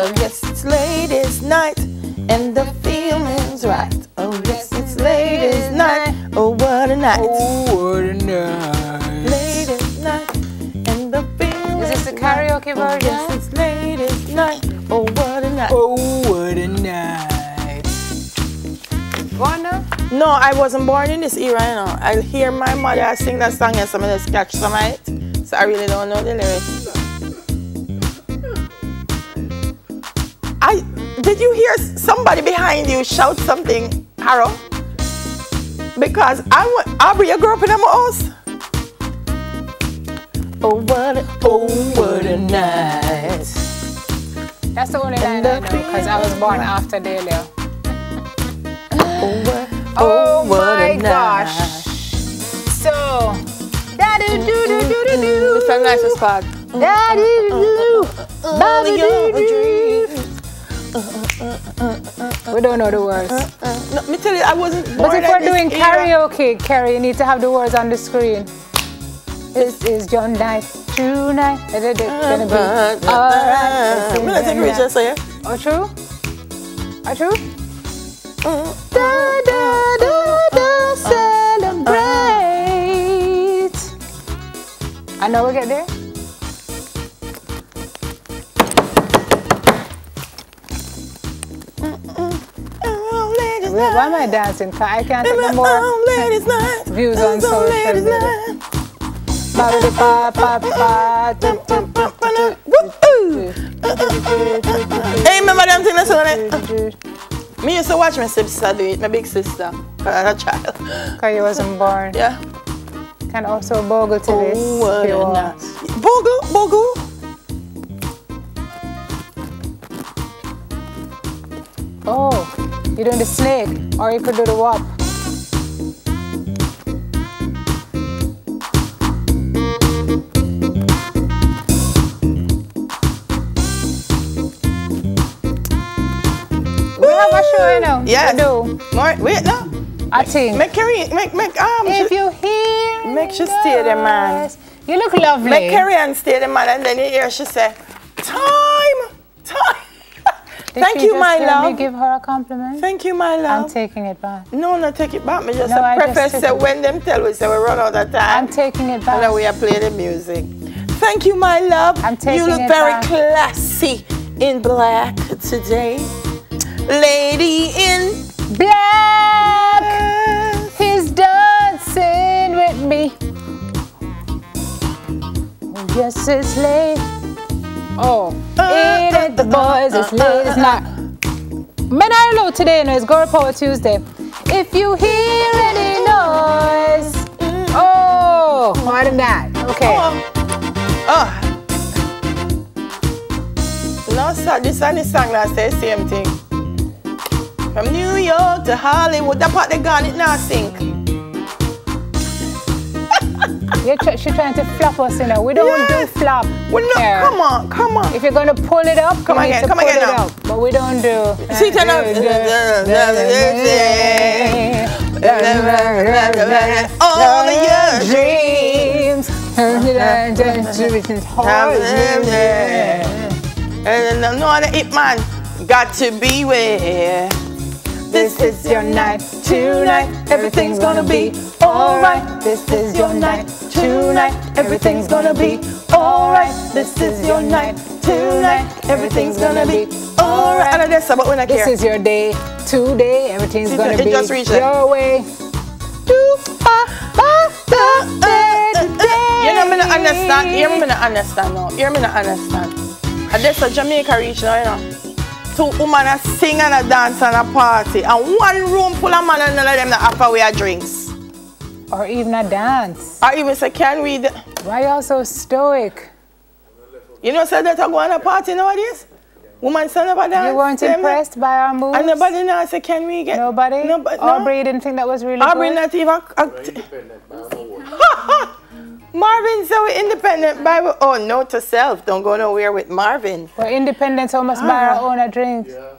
Well, yes, it's ladies' night, and the feeling's right. Oh, yes, it's ladies' night. Oh, what a night. Oh, what a night. Ladies' night, and the feeling's Is this the karaoke right. version? Oh, yes, it's ladies' night. Oh, what a night. Oh, what a night. What now? No, I wasn't born in this era, you know. I hear my mother sing that song and some of us catch some of it. So I really don't know the lyrics. Did you hear somebody behind you shout something, Harold? Because Aubrey, you grew up in a house? Oh, what a night. That's the only line I know, because I was born after Delia. Oh my gosh. So, da-do-do-do-do-do-do. It's a nice spot. Da-do-do-do. We don't know the words. No, me tell you, I wasn't born. But if we're doing karaoke, Carrie, you need to have the words on the screen. This is your night, tonight. It's gonna be alright. I'm gonna take a picture, say. Oh, true? Oh, true? Da, da, da, da, celebrate. I know we'll get there. Why am I dancing? I can't take no more views on social media. Hey, remember them things on it? Me used to watch my sister do it, my big sister, when I was a child. Because you wasn't born. Yeah. Can also bogle to this. Bogle? Oh, you're doing the snake, or you could do the wop. We have a show, you know. Yes. We do. Wait, no. I think. Make Carrie, if you hear make she stay there, man. You look lovely. Make Carrie and stay there, man, and then you hear she say, time. Thank you, my love. Let me give her a compliment. Thank you, my love. I'm taking it back. No, not take it back. Me just No, a I preface just say when them tell we say we run out of time. I'm taking it back. And then we are playing the music. Thank you, my love. I'm taking you look it very back. classy in black today. Lady in black. He's dancing with me. Oh, yes, it's late. Oh, it ain't the boys, it's late, it's not. Men are low today, you know, it's Girl Power Tuesday. If you hear any noise, oh, more than that. Okay. No, sir, this and this song that says the same thing. From New York to Hollywood, that part they gone, it now sink. She's trying to flop us, you know. We don't do flop. Well, no, come on. If you're going to pull it up, come again now. But we don't do. See, turn up. All of your dreams. And no other hit man. Got to beware. This is your night, tonight, everything's gonna be alright. This is your night, tonight, everything's gonna be alright. This is your night, tonight, everything's gonna be alright. And that's about when I care. This is your day, today, everything's gonna be your way. You know me not understand, hear me not understand now, hear me not understand. And that's a Jamaica reach now, you know. Two women a sing and a dance and a party, and one room full of men and none of them that offer we a drinks. Or even a dance. Or even say, can we... Why are you so stoic? You know, say that I go on a party nowadays? Women stand up and dance. You weren't impressed by our moves? And nobody now say, can we get... Nobody? Nobody, no. Aubrey didn't think that was really Aubrey good? not even... Marvin so we're independent by... Oh, note to self, don't go nowhere with Marvin. We're independent, so we must buy our own a drink. Yeah.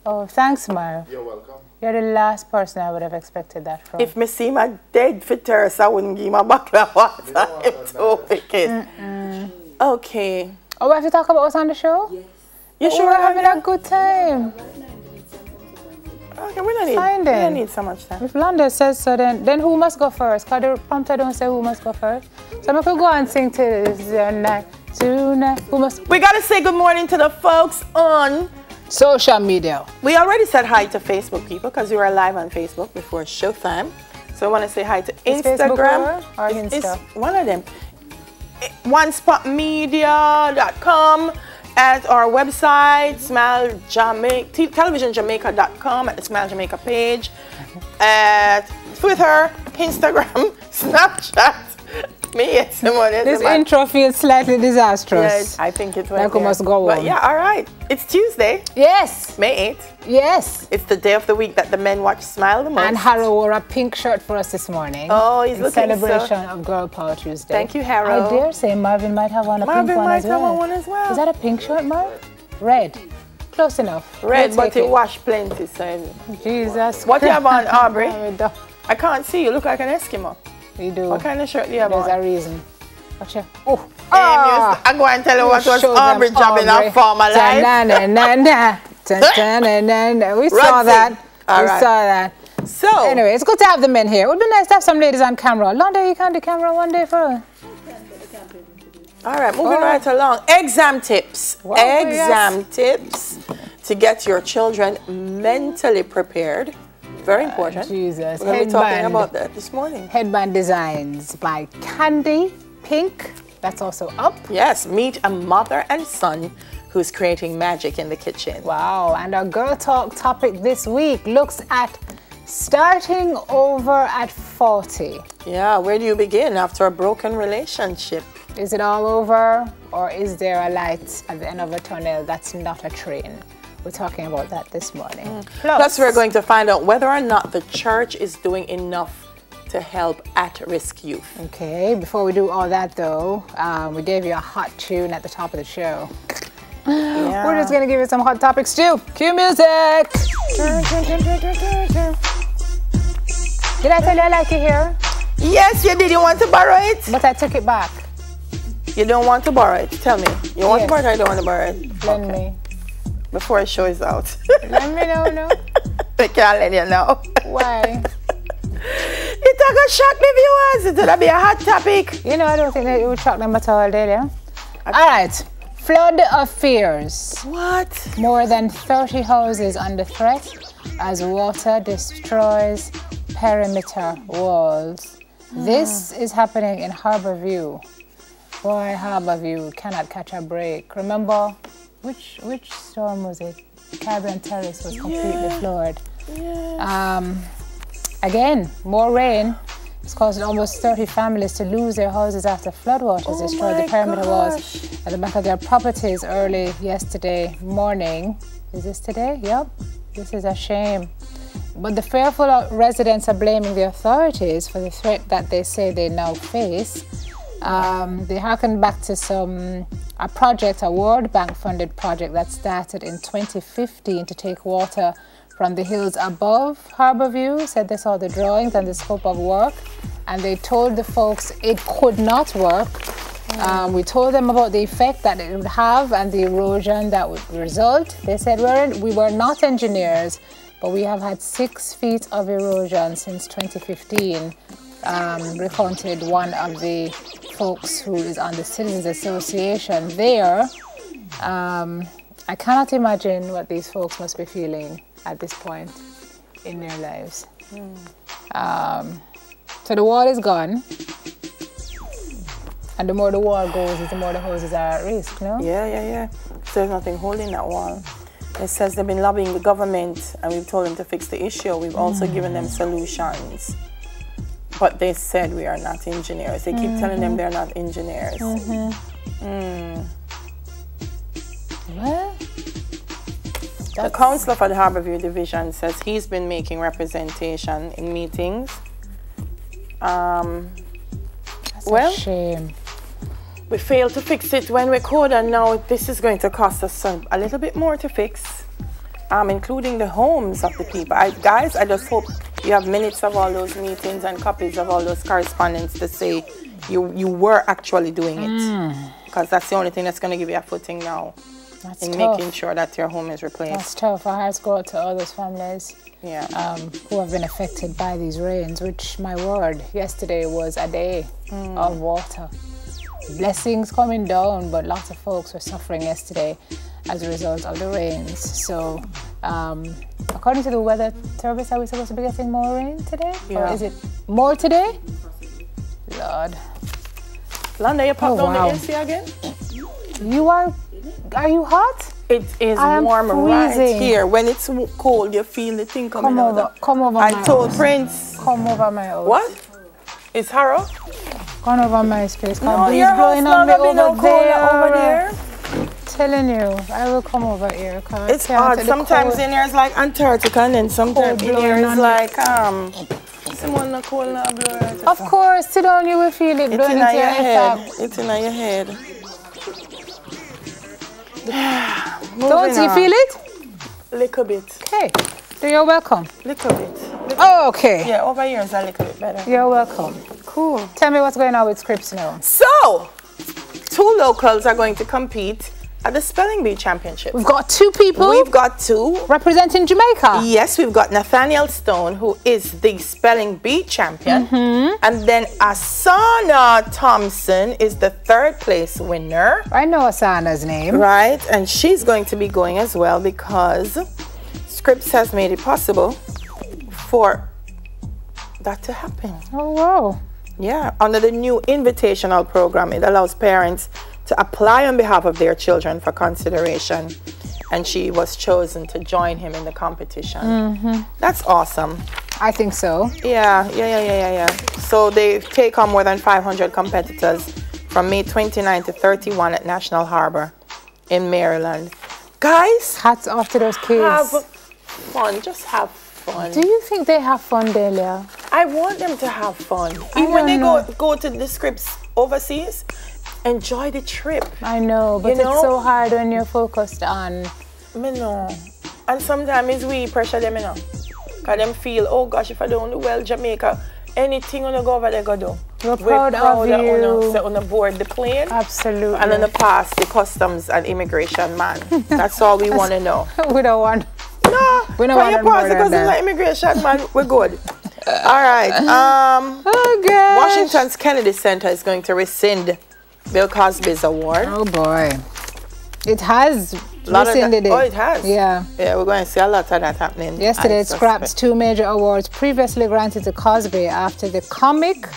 Oh, thanks, Marv. You're welcome. You're the last person I would have expected that from. If me see my dead for thirst, I wouldn't give him a bottle of water. I'm too wicked. Okay. Oh, we have to talk about what's on the show? Yes. You sure we're we're having a good time. Okay, we don't need so much time. If London says so, then who must go first? Because the prompter don't say who must go first. So I'm going to go and sing till this night, tonight. Who must? We got to say good morning to the folks on social media. We already said hi to Facebook people because we were live on Facebook before Showtime. So I want to say hi to Instagram. Or Insta? It's one of them. OneSpotMedia.com. At our website, TelevisionJamaica.com, at the Smile Jamaica page, at Twitter, Instagram, Snapchat. This intro feels slightly disastrous. Yes, I think it was. Like must go on. But yeah, all right. It's Tuesday. Yes. May 8th. Yes. It's the day of the week that the men watch Smile the most. And Harrow wore a pink shirt for us this morning. Oh, he's looking celebration of Girl Power Tuesday. Thank you, Harrow. I dare say Marvin might have on a pink one as well. Marvin might have one as well. Is that a pink shirt, Marv? Red. Close enough. Red, but he washed plenty, so. Jesus. What you have on, Aubrey? I can't see. You look like an Eskimo. You do. What kind of shirt do you have on? There's a reason. Watch out. Oh. I'm going to tell you what was Aubrey job in our former life. We saw that. Saw that. So anyway, it's good to have the men here. It would be nice to have some ladies on camera. Londa, you can do camera one day for us. All right, moving right along. Exam tips. Exam tips to get your children mentally prepared. Very important. Jesus. We're going to be talking about that this morning. Headband designs by Candy Pink. That's also up. Yes, meet a mother and son who's creating magic in the kitchen. Wow, and our Girl Talk topic this week looks at starting over at 40. Yeah, where do you begin after a broken relationship? Is it all over, or is there a light at the end of a tunnel that's not a train? We're talking about that this morning. Plus, we're going to find out whether or not the church is doing enough to help at-risk youth. Okay, before we do all that though, we gave you a hot tune at the top of the show. Yeah. We're just gonna give you some hot topics too. Cue music! Did I tell you I like it here? Yes, you did. You want to borrow it? But I took it back. You don't want to borrow it? Tell me. You want to borrow it or you don't want to borrow it? Lend me. Before the show is out. Let me know, no? I can't let you know. Why? It's going to shock the viewers. It's going to be a hot topic. You know, I don't think that it would shock them at all, did you? All right. Flood of fears. What? More than 30 houses under threat as water destroys perimeter walls. This is happening in Harborview. Boy, Harborview cannot catch a break. Remember, which storm was it? Caribbean Terrace was completely floored. Yes. Again, more rain. It's caused almost 30 families to lose their houses after floodwaters destroyed the perimeter walls at the back of their properties early yesterday morning. Is this today? Yep. This is a shame. But the fearful residents are blaming the authorities for the threat that they say they now face. They harken back to a project, a World Bank funded project that started in 2015 to take water from the hills above Harborview. Said they saw the drawings and the scope of work, and they told the folks it could not work. We told them about the effect that it would have and the erosion that would result. They said we were not engineers, but we have had 6 feet of erosion since 2015, recounted one of the folks who is on the Citizens Association there. I cannot imagine what these folks must be feeling at this point in their lives. So the wall is gone, and the more the wall goes, the more the houses are at risk, no? Yeah. So there's nothing holding that wall. It says they've been lobbying the government, and we've told them to fix the issue. We've also given them solutions. But they said we are not engineers. They keep telling them they're not engineers. Well, the councillor for the Harborview Division says he's been making representation in meetings. That's well, a shame. We failed to fix it when we could, and now this is going to cost us a little bit more to fix, including the homes of the people. Guys, I just hope you have minutes of all those meetings and copies of all those correspondence to say you were actually doing it, because that's the only thing that's going to give you a footing now in tough. making sure that your home is replaced. That's tough. Our hearts go out to all those families who have been affected by these rains, which, my word, yesterday was a day of water. Blessings coming down, but lots of folks were suffering yesterday as a result of the rains. So, according to the weather service, are we supposed to be getting more rain today? Yeah. Or is it more today? Lord. Landa, you pop down wow. the AC again? Are you hot? It is warm right here. When it's cold, you feel the thing coming out. Come over I told Prince. Come over my house. What? It's Harrow? Come over my space. No, your house on me over there. Telling you, I will come over here. It's hot. Sometimes in here is like Antarctica, and then sometimes in here is like someone not cold now blow. Of course, sit down, you will feel it blowing into your head. It's in your head. Don't you feel it? Little bit. Okay. So you're welcome. Little bit. Oh, okay. Yeah, over here is a little bit better. You're welcome. Cool. Tell me what's going on with Scripps now. So, 2 locals are going to compete at the Spelling Bee Championship. We've got 2 people. We've got 2. Representing Jamaica. Yes, we've got Nathaniel Stone, who is the Spelling Bee champion. And then Asana Thompson is the 3rd place winner. I know Asana's name. Right, and she's going to be going as well because Scripps has made it possible for that to happen. Oh, wow. Yeah, under the new invitational program, it allows parents to apply on behalf of their children for consideration, and she was chosen to join him in the competition. That's awesome. I think so. Yeah. So they take on more than 500 competitors from May 29 to 31 at National Harbor in Maryland. Guys, Hats off to those kids. have fun. Just have fun. Do you think they have fun, Delia? I want them to have fun. Even when they go to the Scripps overseas, enjoy the trip. I know, but You know? it's so hard when you're focused on. Me know. And sometimes we pressure them, you know. Because them feel, oh gosh, if I don't do well, Jamaica, anything on the go over there go do. We're proud of you. On the board the plane. Absolutely. And in the past, the customs and immigration man. That's all we want to know. We don't want. No, we don't when you want pass the customs and immigration man, we're good. All right. Oh, gosh. Washington's Kennedy Center is going to rescind Bill Cosby's award. Oh, boy. It has rescinded it. Oh, it has? Yeah. Yeah, we're going to see a lot of that happening. Yesterday, it scrapped 2 major awards previously granted to Cosby after the comic,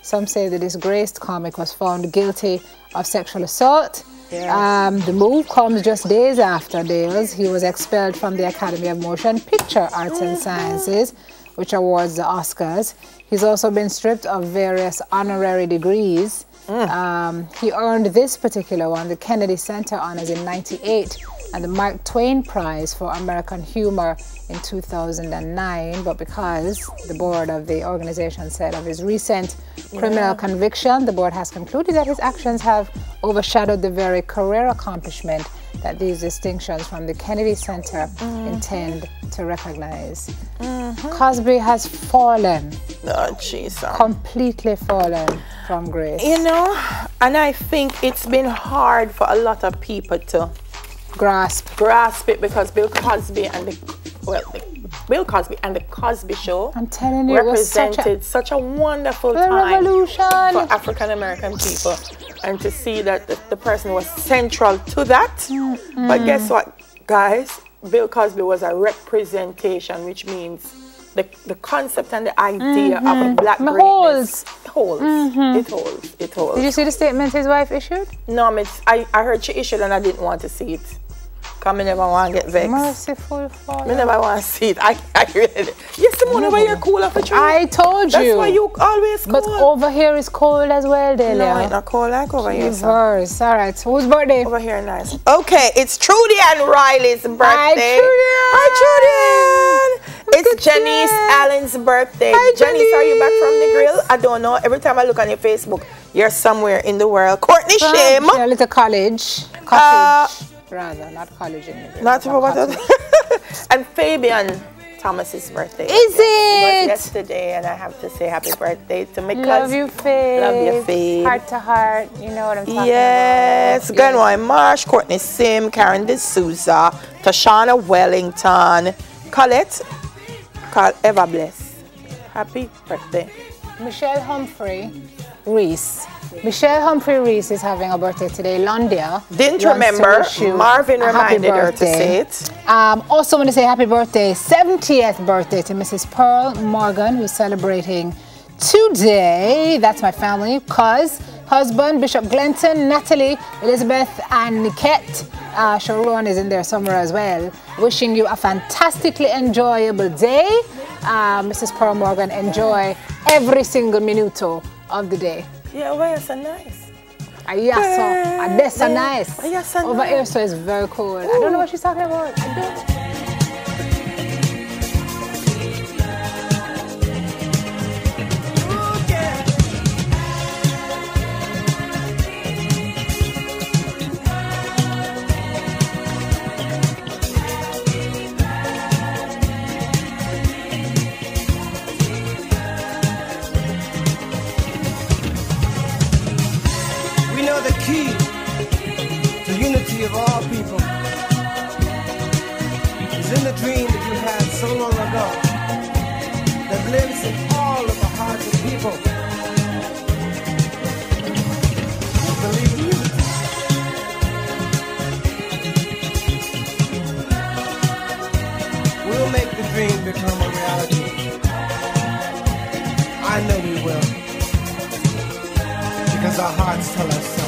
some say the disgraced comic, was found guilty of sexual assault. Yeah. The move comes just days after Dales. He was expelled from the Academy of Motion Picture Arts and Sciences, which awards the Oscars. He's also been stripped of various honorary degrees. He earned this particular one, the Kennedy Center Honors, in '98, and the Mark Twain Prize for American Humor in 2009. But because the board of the organization said of his recent criminal conviction, the board has concluded that his actions have overshadowed the very career accomplishment that these distinctions from the Kennedy Center intend to recognize. Cosby has fallen. Oh, Jesus. Completely fallen from grace. You know, and I think it's been hard for a lot of people to grasp it because Bill Cosby and Bill Cosby and the Cosby Show, I'm telling you, represented such a wonderful time revolution for African American people, and to see that the person was central to that. But guess what, guys? Bill Cosby was a representation, which means the concept and the idea of a black greatness holds. It holds. Did you see the statement his wife issued? No, I heard she issued and I didn't want to see it. Because I never want to get vexed. Merciful Father. I never want to see it. I really did. Yes, Simone, over here cool off a tree. I told you. That's why you always cool. But over here is cold as well, Delia. No, it's not cold like over here. Reverse. All right, whose birthday? Over here, nice. Okay, it's Trudy and Riley's birthday. Hi, Trudy. It's Janice Allen's birthday. Janice, are you back from the grill? I don't know. Every time I look on your Facebook, you're somewhere in the world. Courtney Shame. A little college. Cottage. Rather, not college in the grill. Not for what? And Fabian Thomas's birthday. Is It was it? yesterday, and I have to say happy birthday to my cousin. Love you, Faith. Love you, Faith. Heart to heart. You know what I'm talking Yes, about. Glenroy Marsh, Courtney Sim, Karen D'Souza, Tashana Wellington, Colette, Carl Everbless. Happy birthday. Michelle Humphrey Reese. Michelle Humphrey Reese is having a birthday today. Londia. Didn't wants to remember. wish you Marvin a happy reminded her to birthday. say it. Also want to say happy birthday, 70th birthday to Mrs. Pearl Morgan, who's celebrating today. That's my family. Cuz, husband, Bishop Glenton, Natalie, Elizabeth, and Niket. Sharon is in there somewhere as well. Wishing you a fantastically enjoyable day. Mrs. Pearl Morgan, enjoy every single minuto of the day. Yeah, well, it's so nice. That's so nice. So Over nice. here, so it's very cold. I don't know what she's talking about. I don't. We know the key to unity of all people is in the dream that you had so long ago that lives in all of the hearts of people who believe in unity. We'll make the dream become a reality. I know we will. Because our hearts tell us so.